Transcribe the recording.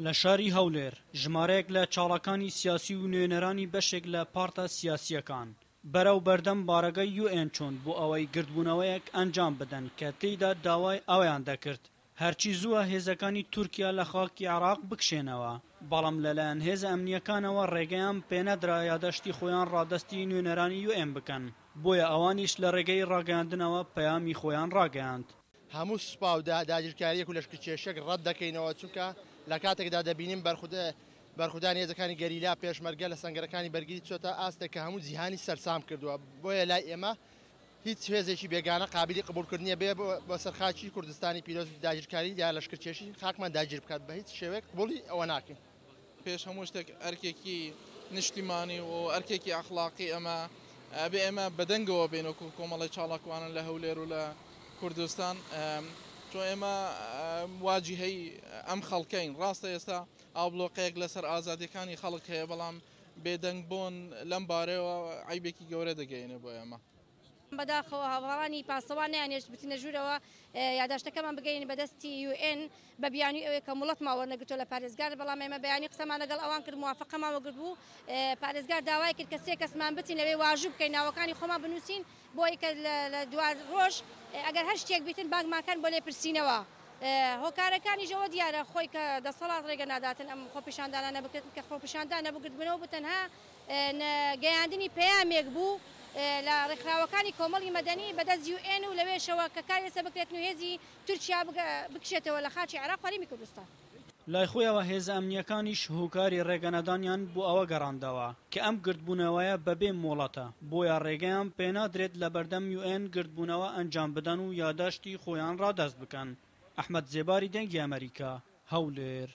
لە شاری هەولێر ژمارەیەک لە چاڵەکانی سیاسی و نوێنەرانی بەشێک لە پارتە سیاسیەکان بەرەو بەردەم بارەگەی UN چوون بۆ ئەوەی گردبوونەوەیەک ئەنجام بدەن کە تێیدا داوای ئەوەیان دەکرد هەرچی زووە هێزەکانی تورکیا لە خاکی عێراق بکشێنەوە بەڵام لەلایەن هێزە ئەمنیەکانەوە ڕێگەیان پێنەدرا یادەشتی خۆیان ڕادەستی نوێنەرانی UN بکەن بۆیە ئەوانیش لە ڕێگەی ڕاگەیاندنەوە پەیامی خۆیان ڕاگەیاند هەموو سوپا و داگیرکاریەک و لەشکرکێشێک ڕەت دەکەینەوە چونکە لە کاتێکدا دەبینیم بەرخودانی هێزەکانی گەریلا پێشمەرگە لە سەنگەرەکانی بەرگری چۆتە ئاستێک کە هەموو جیهانی سەرسام کردووە بۆیە لای ئێمە هیچ هێزێکی بێگانە قابلی قبولکردنیە بێ بۆ سەرخاکی کوردستانی پیرۆز داگیرکاری یا لەشکرکێشی خاکمان داگیر بکات بە هیچ شێوەیەک قبوڵی ئەوە ناکەین پێش هەموو شتێک ئەرکێکی نیشتیمانی و ئەرکێکی ئەخلاقی ئەمە بێ ئێمە بەدەنگەوە بینەوە کۆمەڵی چاڵاکوانن لە هەولێر و لە کوردستان چۆ ئێمە واجهەی ئەم خەڵکەین ڕاستە ئێستا ئاوبلۆقەیەک لەسەر ئازادیەکانی خەڵک هەیە بەڵام بێدەنگ بۆن لەم بارەوە عیبێکی گەورە دەگەینە بۆ ئێمە بەداخەوە هاوڵانی پاسەوان نیانێش بچینە ژوورەوە یاداشتەکەمان بگەین بەدەستی UN بە بیانی ئەوەیە کە وڵات ماوە نەگرتۆ لە پارێزگار بەڵام ئێمە بەیانی قسەمان لەگەڵ ئەوان کرد موافقەمان وەگرت بوو پارێزگار داوای کرد کە سێ کەسمان بچین لەوێ واژوو بکەین ناوەکانی خۆمان بنووسین بۆی کە لە دوای ڕۆژ ئەگەر هەر شتێک بیتن بانگماکەن بۆ لێپرسینەوە هۆکارەکانی ژەوە دیارە خۆی کە دەسەڵات ڕێگە ناداتن ئەم خۆپیشاندانانە بکرد کە خۆپیشاندانە بگرتبنەوە بتەنها گەیاندنی پەیامێک بوو لە ڕێکخراوەکانی کۆمەڵی مەدەنی بەدەست UN و لەوێشەوە کە کار لەسەر بکرێتن و هێزی تورکیا بکشێتەوە لە خاچی عێراق هەرێمی کوردستان لای خۆیەوە هێزە ئەمنیەکانیش هۆکاری ڕێگەنەدانیان بۆ ئەوە گەڕاندەوە کە ئەم گردبوونەوەیە بەبێ مۆڵەتە بۆیە ڕێگەیان پێنادرێت لە بەردەم UN گردبوونەوە ئەنجام بدەن و یاداشتی خۆیان ڕادەست بکەن ئەحمەد زێباری دەنگی ئەمریکا هەولێر